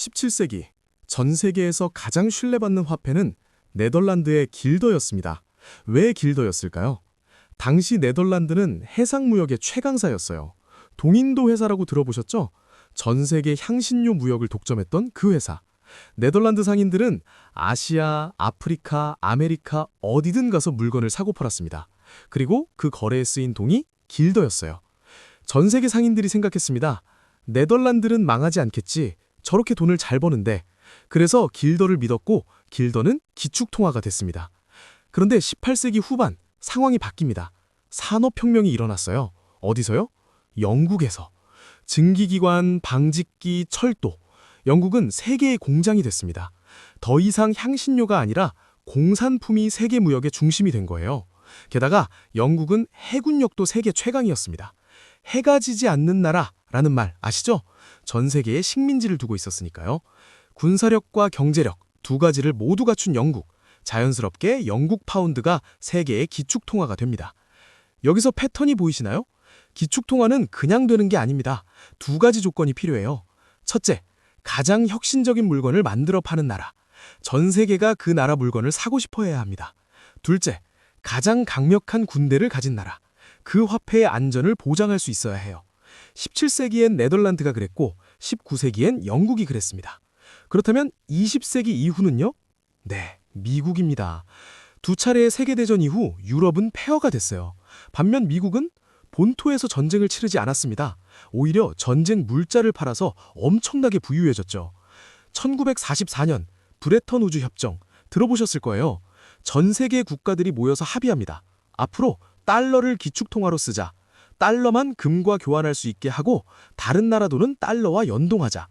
17세기 전 세계에서 가장 신뢰받는 화폐는 네덜란드의 길더였습니다. 왜 길더였을까요? 당시 네덜란드는 해상무역의 최강사였어요. 동인도 회사라고 들어보셨죠? 전 세계 향신료 무역을 독점했던 그 회사. 네덜란드 상인들은 아시아, 아프리카, 아메리카 어디든 가서 물건을 사고 팔았습니다. 그리고 그 거래에 쓰인 동이 길더였어요. 전 세계 상인들이 생각했습니다. 네덜란드는 망하지 않겠지. 저렇게 돈을 잘 버는데. 그래서 길더를 믿었고 길더는 기축통화가 됐습니다. 그런데 18세기 후반 상황이 바뀝니다. 산업혁명이 일어났어요. 어디서요? 영국에서. 증기기관, 방직기, 철도. 영국은 세계의 공장이 됐습니다. 더 이상 향신료가 아니라 공산품이 세계 무역의 중심이 된 거예요. 게다가 영국은 해군력도 세계 최강이었습니다. 해가 지지 않는 나라라는 말 아시죠? 전 세계에 식민지를 두고 있었으니까요. 군사력과 경제력 두 가지를 모두 갖춘 영국. 자연스럽게 영국 파운드가 세계의 기축통화가 됩니다. 여기서 패턴이 보이시나요? 기축통화는 그냥 되는 게 아닙니다. 두 가지 조건이 필요해요. 첫째, 가장 혁신적인 물건을 만들어 파는 나라. 전 세계가 그 나라 물건을 사고 싶어 해야 합니다. 둘째, 가장 강력한 군대를 가진 나라. 그 화폐의 안전을 보장할 수 있어야 해요. 17세기엔 네덜란드가 그랬고 19세기엔 영국이 그랬습니다. 그렇다면 20세기 이후는요? 네, 미국입니다. 두 차례의 세계대전 이후 유럽은 폐허가 됐어요. 반면 미국은 본토에서 전쟁을 치르지 않았습니다. 오히려 전쟁 물자를 팔아서 엄청나게 부유해졌죠. 1944년 브레턴 우주 협정 들어보셨을 거예요. 전 세계 국가들이 모여서 합의합니다. 앞으로 달러를 기축통화로 쓰자. 달러만 금과 교환할 수 있게 하고 다른 나라 돈은 달러와 연동하자.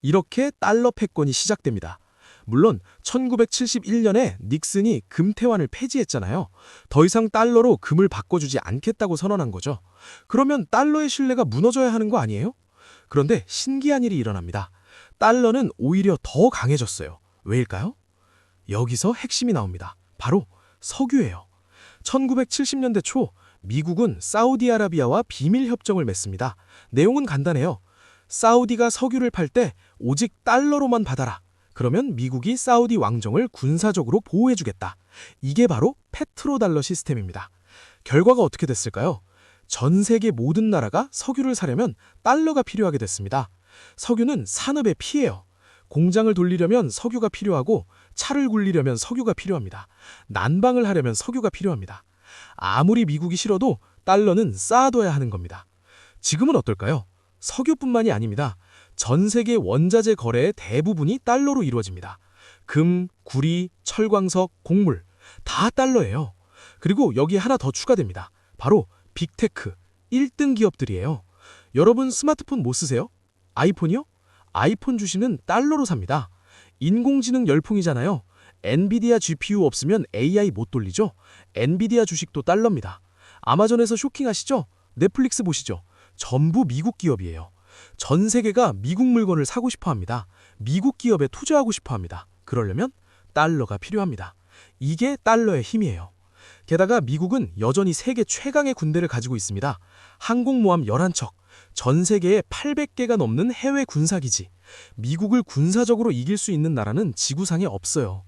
이렇게 달러 패권이 시작됩니다. 물론 1971년에 닉슨이 금태환을 폐지했잖아요. 더 이상 달러로 금을 바꿔주지 않겠다고 선언한 거죠. 그러면 달러의 신뢰가 무너져야 하는 거 아니에요? 그런데 신기한 일이 일어납니다. 달러는 오히려 더 강해졌어요. 왜일까요? 여기서 핵심이 나옵니다. 바로 석유예요. 1970년대 초 미국은 사우디아라비아와 비밀협정을 맺습니다. 내용은 간단해요. 사우디가 석유를 팔 때 오직 달러로만 받아라. 그러면 미국이 사우디 왕정을 군사적으로 보호해주겠다. 이게 바로 페트로달러 시스템입니다. 결과가 어떻게 됐을까요? 전 세계 모든 나라가 석유를 사려면 달러가 필요하게 됐습니다. 석유는 산업의 피예요. 공장을 돌리려면 석유가 필요하고 차를 굴리려면 석유가 필요합니다. 난방을 하려면 석유가 필요합니다. 아무리 미국이 싫어도 달러는 쌓아둬야 하는 겁니다. 지금은 어떨까요? 석유뿐만이 아닙니다. 전 세계 원자재 거래의 대부분이 달러로 이루어집니다. 금, 구리, 철광석, 곡물 다 달러예요. 그리고 여기에 하나 더 추가됩니다. 바로 빅테크, 1등 기업들이에요. 여러분 스마트폰 못 쓰세요? 아이폰이요? 아이폰 주식은 달러로 삽니다. 인공지능 열풍이잖아요. 엔비디아 GPU 없으면 AI 못 돌리죠? 엔비디아 주식도 달러입니다. 아마존에서 쇼킹하시죠? 넷플릭스 보시죠? 전부 미국 기업이에요. 전 세계가 미국 물건을 사고 싶어 합니다. 미국 기업에 투자하고 싶어 합니다. 그러려면 달러가 필요합니다. 이게 달러의 힘이에요. 게다가 미국은 여전히 세계 최강의 군대를 가지고 있습니다. 항공모함 11척, 전 세계에 800개가 넘는 해외 군사기지. 미국을 군사적으로 이길 수 있는 나라는 지구상에 없어요.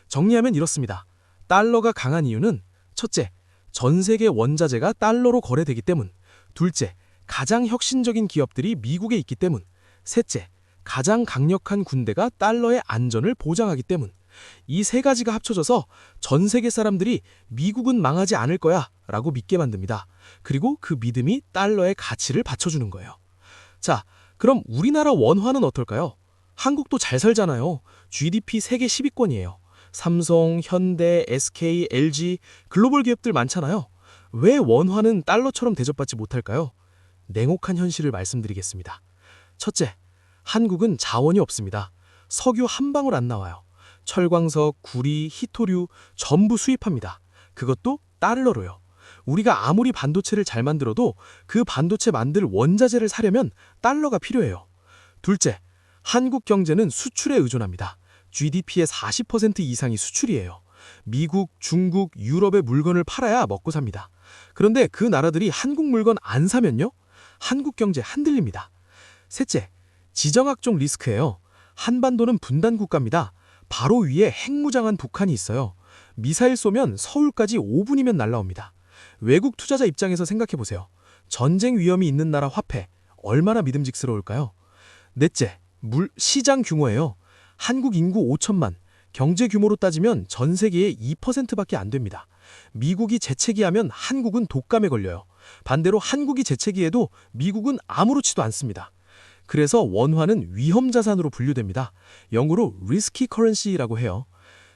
정리하면 이렇습니다. 달러가 강한 이유는 첫째, 전 세계 원자재가 달러로 거래되기 때문. 둘째, 가장 혁신적인 기업들이 미국에 있기 때문. 셋째, 가장 강력한 군대가 달러의 안전을 보장하기 때문. 이 세 가지가 합쳐져서 전 세계 사람들이 미국은 망하지 않을 거야 라고 믿게 만듭니다. 그리고 그 믿음이 달러의 가치를 받쳐주는 거예요. 자, 그럼 우리나라 원화는 어떨까요? 한국도 잘 살잖아요. GDP 세계 10위권이에요. 삼성, 현대, SK, LG 글로벌 기업들 많잖아요. 왜 원화는 달러처럼 대접받지 못할까요? 냉혹한 현실을 말씀드리겠습니다. 첫째, 한국은 자원이 없습니다. 석유 한 방울 안 나와요. 철광석, 구리, 희토류 전부 수입합니다. 그것도 달러로요. 우리가 아무리 반도체를 잘 만들어도 그 반도체 만들 원자재를 사려면 달러가 필요해요. 둘째, 한국 경제는 수출에 의존합니다. GDP의 40% 이상이 수출이에요. 미국, 중국, 유럽의 물건을 팔아야 먹고 삽니다. 그런데 그 나라들이 한국 물건 안 사면요? 한국 경제 흔들립니다. 셋째, 지정학적 리스크예요. 한반도는 분단 국가입니다. 바로 위에 핵무장한 북한이 있어요. 미사일 쏘면 서울까지 5분이면 날라옵니다. 외국 투자자 입장에서 생각해보세요. 전쟁 위험이 있는 나라 화폐, 얼마나 믿음직스러울까요? 넷째, 시장 규모예요. 한국 인구 5천만, 경제 규모로 따지면 전 세계의 2%밖에 안 됩니다. 미국이 재채기하면 한국은 독감에 걸려요. 반대로 한국이 재채기해도 미국은 아무렇지도 않습니다. 그래서 원화는 위험 자산으로 분류됩니다. 영어로 risky currency라고 해요.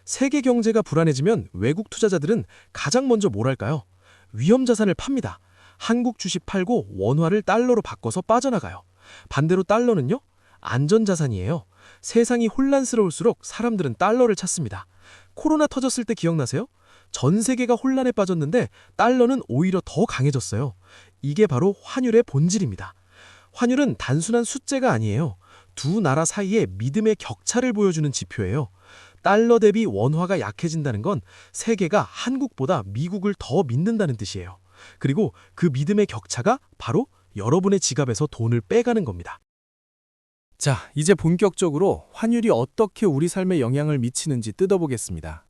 세계 경제가 불안해지면 외국 투자자들은 가장 먼저 뭘 할까요? 위험 자산을 팝니다. 한국 주식 팔고 원화를 달러로 바꿔서 빠져나가요. 반대로 달러는요? 안전자산이에요. 세상이 혼란스러울수록 사람들은 달러를 찾습니다. 코로나 터졌을 때 기억나세요? 전 세계가 혼란에 빠졌는데 달러는 오히려 더 강해졌어요. 이게 바로 환율의 본질입니다. 환율은 단순한 숫자가 아니에요. 두 나라 사이의 믿음의 격차를 보여주는 지표예요. 달러 대비 원화가 약해진다는 건 세계가 한국보다 미국을 더 믿는다는 뜻이에요. 그리고 그 믿음의 격차가 바로 여러분의 지갑에서 돈을 빼가는 겁니다. 자, 이제 본격적으로 환율이 어떻게 우리 삶에 영향을 미치는지 뜯어보겠습니다.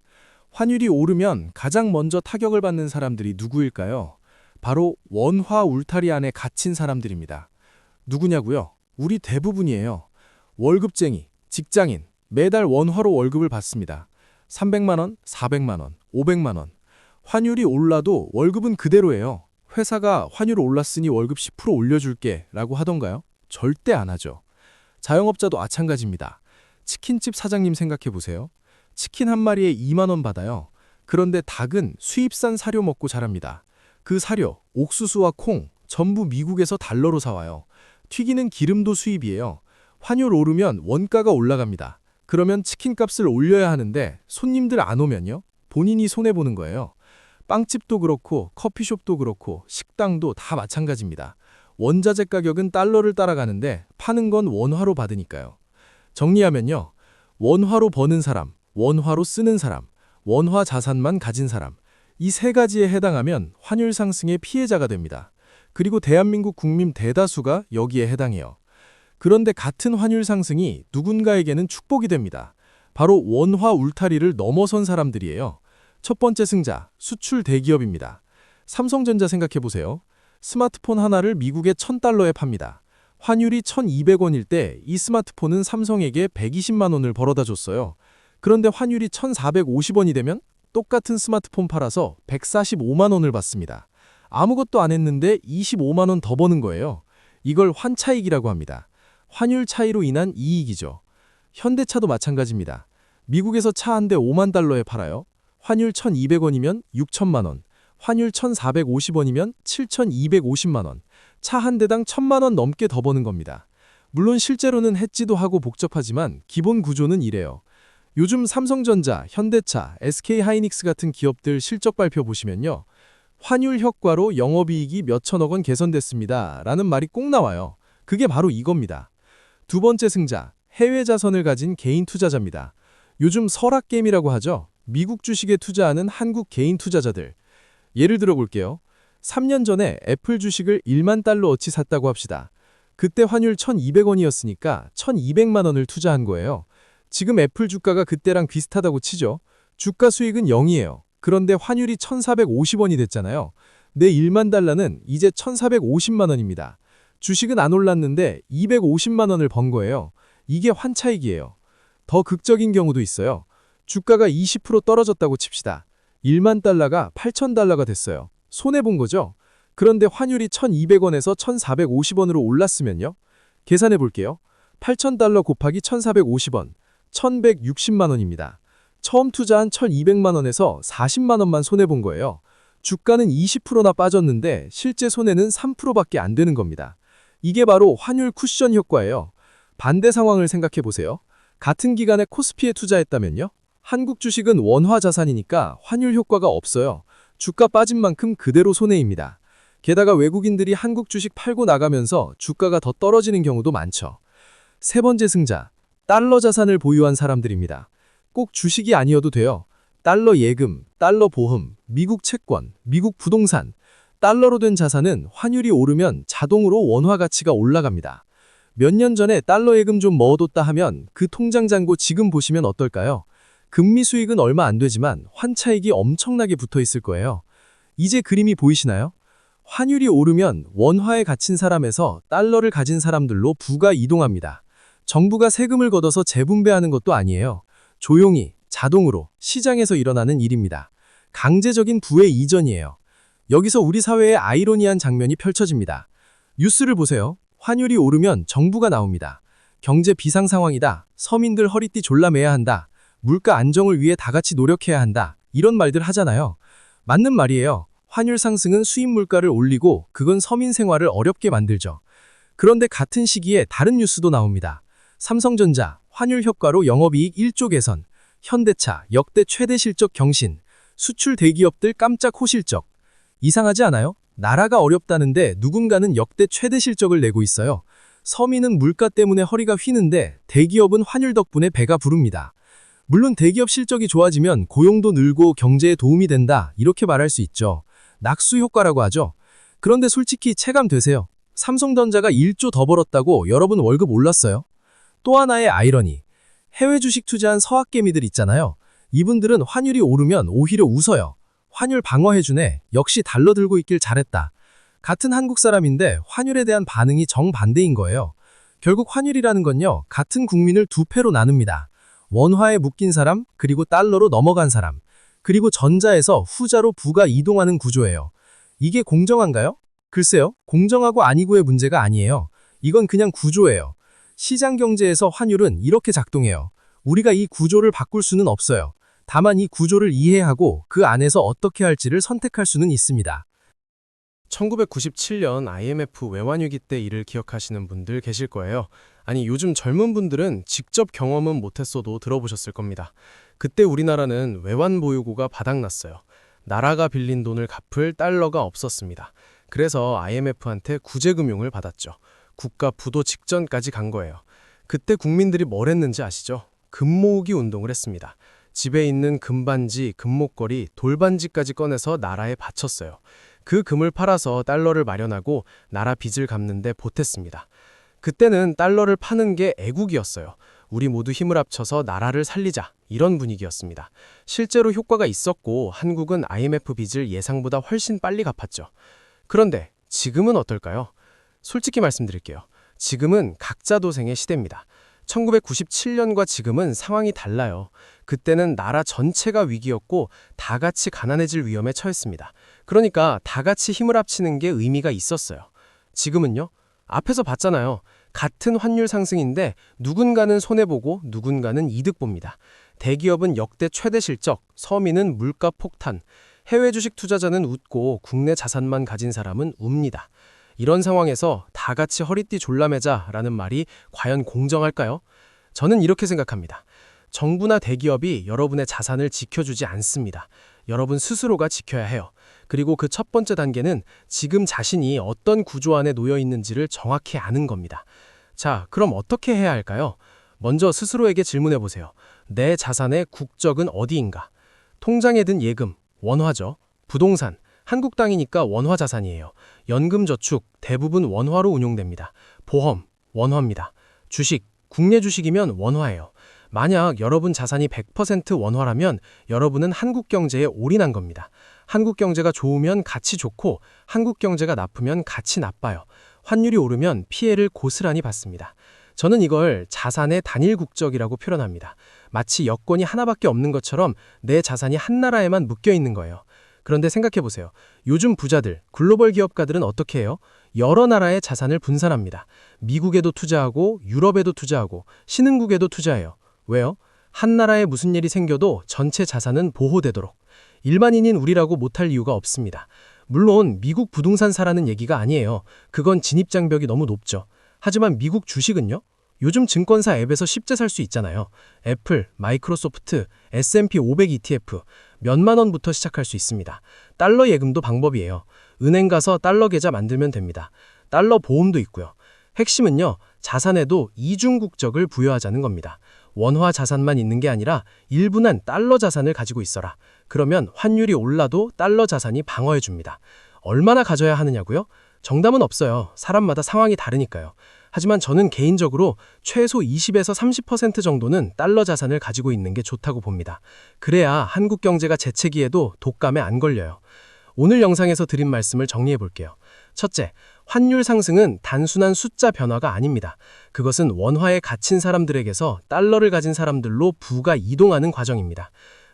환율이 오르면 가장 먼저 타격을 받는 사람들이 누구일까요? 바로 원화 울타리 안에 갇힌 사람들입니다. 누구냐고요? 우리 대부분이에요. 월급쟁이, 직장인, 매달 원화로 월급을 받습니다. 300만 원, 400만 원, 500만 원. 환율이 올라도 월급은 그대로예요. 회사가 환율 올랐으니 월급 10% 올려줄게 라고 하던가요? 절대 안 하죠. 자영업자도 마찬가지입니다. 치킨집 사장님 생각해보세요. 치킨 한 마리에 2만 원 받아요. 그런데 닭은 수입산 사료 먹고 자랍니다. 그 사료, 옥수수와 콩, 전부 미국에서 달러로 사와요. 튀기는 기름도 수입이에요. 환율 오르면 원가가 올라갑니다. 그러면 치킨값을 올려야 하는데 손님들 안 오면요? 본인이 손해보는 거예요. 빵집도 그렇고 커피숍도 그렇고 식당도 다 마찬가지입니다. 원자재 가격은 달러를 따라가는데 파는 건 원화로 받으니까요. 정리하면요. 원화로 버는 사람, 원화로 쓰는 사람, 원화 자산만 가진 사람. 이 세 가지에 해당하면 환율 상승의 피해자가 됩니다. 그리고 대한민국 국민 대다수가 여기에 해당해요. 그런데 같은 환율 상승이 누군가에게는 축복이 됩니다. 바로 원화 울타리를 넘어선 사람들이에요. 첫 번째 승자, 수출 대기업입니다. 삼성전자 생각해보세요. 스마트폰 하나를 미국에 1,000달러에 팝니다. 환율이 1,200원일 때 이 스마트폰은 삼성에게 120만 원을 벌어다 줬어요. 그런데 환율이 1,450원이 되면 똑같은 스마트폰 팔아서 145만 원을 받습니다. 아무것도 안 했는데 25만 원 더 버는 거예요. 이걸 환차익이라고 합니다. 환율 차이로 인한 이익이죠. 현대차도 마찬가지입니다. 미국에서 차 한 대 5만 달러에 팔아요. 환율 1,200원이면 6천만 원, 환율 1,450원이면 7,250만 원, 차 한 대당 1,000만 원 넘게 더 버는 겁니다. 물론 실제로는 해지도 하고 복잡하지만 기본 구조는 이래요. 요즘 삼성전자, 현대차, SK하이닉스 같은 기업들 실적 발표 보시면요. 환율 효과로 영업이익이 몇천억 원 개선됐습니다. 라는 말이 꼭 나와요. 그게 바로 이겁니다. 두 번째 승자, 해외 자선을 가진 개인 투자자입니다. 요즘 설악게임이라고 하죠. 미국 주식에 투자하는 한국 개인 투자자들. 예를 들어 볼게요. 3년 전에 애플 주식을 1만 달러어치 샀다고 합시다. 그때 환율 1,200원이었으니까 1,200만 원을 투자한 거예요. 지금 애플 주가가 그때랑 비슷하다고 치죠. 주가 수익은 0이에요. 그런데 환율이 1,450원이 됐잖아요. 내 1만 달러는 이제 1,450만 원입니다. 주식은 안 올랐는데 250만 원을 번 거예요. 이게 환차익이에요. 더 극적인 경우도 있어요. 주가가 20% 떨어졌다고 칩시다. 1만 달러가 8,000달러가 됐어요. 손해본 거죠? 그런데 환율이 1,200원에서 1,450원으로 올랐으면요? 계산해 볼게요. 8,000달러 곱하기 1,450원, 1,160만 원입니다. 처음 투자한 1,200만 원에서 40만 원만 손해본 거예요. 주가는 20%나 빠졌는데 실제 손해는 3%밖에 안 되는 겁니다. 이게 바로 환율 쿠션 효과예요. 반대 상황을 생각해 보세요. 같은 기간에 코스피에 투자했다면요? 한국 주식은 원화 자산이니까 환율 효과가 없어요. 주가 빠진 만큼 그대로 손해입니다. 게다가 외국인들이 한국 주식 팔고 나가면서 주가가 더 떨어지는 경우도 많죠. 세 번째 승자, 달러 자산을 보유한 사람들입니다. 꼭 주식이 아니어도 돼요. 달러 예금, 달러 보험, 미국 채권, 미국 부동산. 달러로 된 자산은 환율이 오르면 자동으로 원화 가치가 올라갑니다. 몇 년 전에 달러 예금 좀 넣어뒀다 하면 그 통장 잔고 지금 보시면 어떨까요? 금리 수익은 얼마 안 되지만 환차익이 엄청나게 붙어 있을 거예요. 이제 그림이 보이시나요? 환율이 오르면 원화에 갇힌 사람에서 달러를 가진 사람들로 부가 이동합니다. 정부가 세금을 걷어서 재분배하는 것도 아니에요. 조용히, 자동으로 시장에서 일어나는 일입니다. 강제적인 부의 이전이에요. 여기서 우리 사회의 아이러니한 장면이 펼쳐집니다. 뉴스를 보세요. 환율이 오르면 정부가 나옵니다. 경제 비상 상황이다. 서민들 허리띠 졸라매야 한다. 물가 안정을 위해 다 같이 노력해야 한다. 이런 말들 하잖아요. 맞는 말이에요. 환율 상승은 수입 물가를 올리고 그건 서민 생활을 어렵게 만들죠. 그런데 같은 시기에 다른 뉴스도 나옵니다. 삼성전자, 환율 효과로 영업이익 1조 개선, 현대차, 역대 최대 실적 경신, 수출 대기업들 깜짝 호실적. 이상하지 않아요? 나라가 어렵다는데 누군가는 역대 최대 실적을 내고 있어요. 서민은 물가 때문에 허리가 휘는데 대기업은 환율 덕분에 배가 부릅니다. 물론 대기업 실적이 좋아지면 고용도 늘고 경제에 도움이 된다, 이렇게 말할 수 있죠. 낙수 효과라고 하죠. 그런데 솔직히 체감되세요? 삼성전자가 1조 더 벌었다고 여러분 월급 올랐어요? 또 하나의 아이러니. 해외 주식 투자한 서학개미들 있잖아요. 이분들은 환율이 오르면 오히려 웃어요. 환율 방어해주네. 역시 달러 들고 있길 잘했다. 같은 한국 사람인데 환율에 대한 반응이 정반대인 거예요. 결국 환율이라는 건요, 같은 국민을 두 패로 나눕니다. 원화에 묶인 사람, 그리고 달러로 넘어간 사람, 그리고 전자에서 후자로 부가 이동하는 구조예요. 이게 공정한가요? 글쎄요, 공정하고 아니고의 문제가 아니에요. 이건 그냥 구조예요. 시장 경제에서 환율은 이렇게 작동해요. 우리가 이 구조를 바꿀 수는 없어요. 다만 이 구조를 이해하고 그 안에서 어떻게 할지를 선택할 수는 있습니다. 1997년 IMF 외환위기 때 일을 기억하시는 분들 계실 거예요. 아니, 요즘 젊은 분들은 직접 경험은 못했어도 들어보셨을 겁니다. 그때 우리나라는 외환 보유고가 바닥났어요. 나라가 빌린 돈을 갚을 달러가 없었습니다. 그래서 IMF한테 구제금융을 받았죠. 국가 부도 직전까지 간 거예요. 그때 국민들이 뭘 했는지 아시죠? 금 모으기 운동을 했습니다. 집에 있는 금반지, 금목걸이, 돌반지까지 꺼내서 나라에 바쳤어요. 그 금을 팔아서 달러를 마련하고 나라 빚을 갚는 데 보탰습니다. 그때는 달러를 파는 게 애국이었어요. 우리 모두 힘을 합쳐서 나라를 살리자, 이런 분위기였습니다. 실제로 효과가 있었고 한국은 IMF 빚을 예상보다 훨씬 빨리 갚았죠. 그런데 지금은 어떨까요? 솔직히 말씀드릴게요. 지금은 각자 도생의 시대입니다. 1997년과 지금은 상황이 달라요. 그때는 나라 전체가 위기였고 다 같이 가난해질 위험에 처했습니다. 그러니까 다 같이 힘을 합치는 게 의미가 있었어요. 지금은요? 앞에서 봤잖아요. 같은 환율 상승인데 누군가는 손해보고 누군가는 이득 봅니다. 대기업은 역대 최대 실적, 서민은 물가 폭탄, 해외 주식 투자자는 웃고 국내 자산만 가진 사람은 웁니다. 이런 상황에서 다 같이 허리띠 졸라매자라는 말이 과연 공정할까요? 저는 이렇게 생각합니다. 정부나 대기업이 여러분의 자산을 지켜주지 않습니다. 여러분 스스로가 지켜야 해요. 그리고 그 첫 번째 단계는 지금 자신이 어떤 구조 안에 놓여 있는지를 정확히 아는 겁니다. 자, 그럼 어떻게 해야 할까요? 먼저 스스로에게 질문해 보세요. 내 자산의 국적은 어디인가? 통장에 든 예금, 원화죠. 부동산, 한국 땅이니까 원화 자산이에요. 연금저축, 대부분 원화로 운용됩니다. 보험, 원화입니다. 주식, 국내 주식이면 원화예요. 만약 여러분 자산이 100% 원화라면 여러분은 한국 경제에 올인한 겁니다. 한국 경제가 좋으면 같이 좋고 한국 경제가 나쁘면 같이 나빠요. 환율이 오르면 피해를 고스란히 받습니다. 저는 이걸 자산의 단일 국적이라고 표현합니다. 마치 여권이 하나밖에 없는 것처럼 내 자산이 한 나라에만 묶여 있는 거예요. 그런데 생각해보세요. 요즘 부자들, 글로벌 기업가들은 어떻게 해요? 여러 나라의 자산을 분산합니다. 미국에도 투자하고 유럽에도 투자하고 신흥국에도 투자해요. 왜요? 한 나라에 무슨 일이 생겨도 전체 자산은 보호되도록. 일반인인 우리라고 못할 이유가 없습니다. 물론 미국 부동산 사라는 얘기가 아니에요. 그건 진입장벽이 너무 높죠. 하지만 미국 주식은요? 요즘 증권사 앱에서 쉽게 살 수 있잖아요. 애플, 마이크로소프트, S&P 500 ETF 몇만 원부터 시작할 수 있습니다. 달러 예금도 방법이에요. 은행 가서 달러 계좌 만들면 됩니다. 달러 보험도 있고요. 핵심은요, 자산에도 이중 국적을 부여하자는 겁니다. 원화 자산만 있는 게 아니라 일부는 달러 자산을 가지고 있어라. 그러면 환율이 올라도 달러 자산이 방어해 줍니다. 얼마나 가져야 하느냐고요? 정답은 없어요. 사람마다 상황이 다르니까요. 하지만 저는 개인적으로 최소 20에서 30% 정도는 달러 자산을 가지고 있는 게 좋다고 봅니다. 그래야 한국 경제가 재채기에도 독감에 안 걸려요. 오늘 영상에서 드린 말씀을 정리해 볼게요. 첫째, 환율 상승은 단순한 숫자 변화가 아닙니다. 그것은 원화에 갇힌 사람들에게서 달러를 가진 사람들로 부가 이동하는 과정입니다.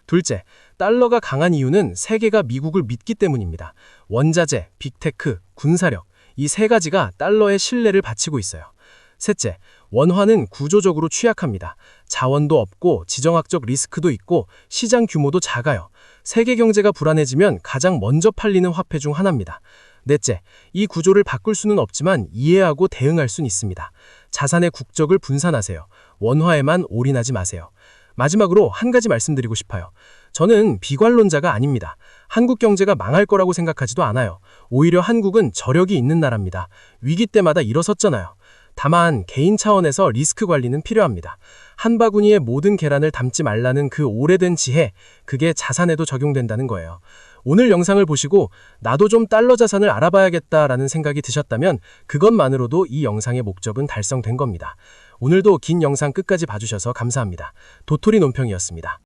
둘째, 달러가 강한 이유는 세계가 미국을 믿기 때문입니다. 원자재, 빅테크, 군사력, 이 세 가지가 달러의 신뢰를 바치고 있어요. 셋째, 원화는 구조적으로 취약합니다. 자원도 없고 지정학적 리스크도 있고 시장 규모도 작아요. 세계 경제가 불안해지면 가장 먼저 팔리는 화폐 중 하나입니다. 넷째, 이 구조를 바꿀 수는 없지만 이해하고 대응할 수는 있습니다. 자산의 국적을 분산하세요. 원화에만 올인하지 마세요. 마지막으로 한 가지 말씀드리고 싶어요. 저는 비관론자가 아닙니다. 한국 경제가 망할 거라고 생각하지도 않아요. 오히려 한국은 저력이 있는 나라입니다. 위기 때마다 일어섰잖아요. 다만 개인 차원에서 리스크 관리는 필요합니다. 한 바구니에 모든 계란을 담지 말라는 그 오래된 지혜, 그게 자산에도 적용된다는 거예요. 오늘 영상을 보시고 나도 좀 달러 자산을 알아봐야겠다라는 생각이 드셨다면 그것만으로도 이 영상의 목적은 달성된 겁니다. 오늘도 긴 영상 끝까지 봐주셔서 감사합니다. 도토리 논평이었습니다.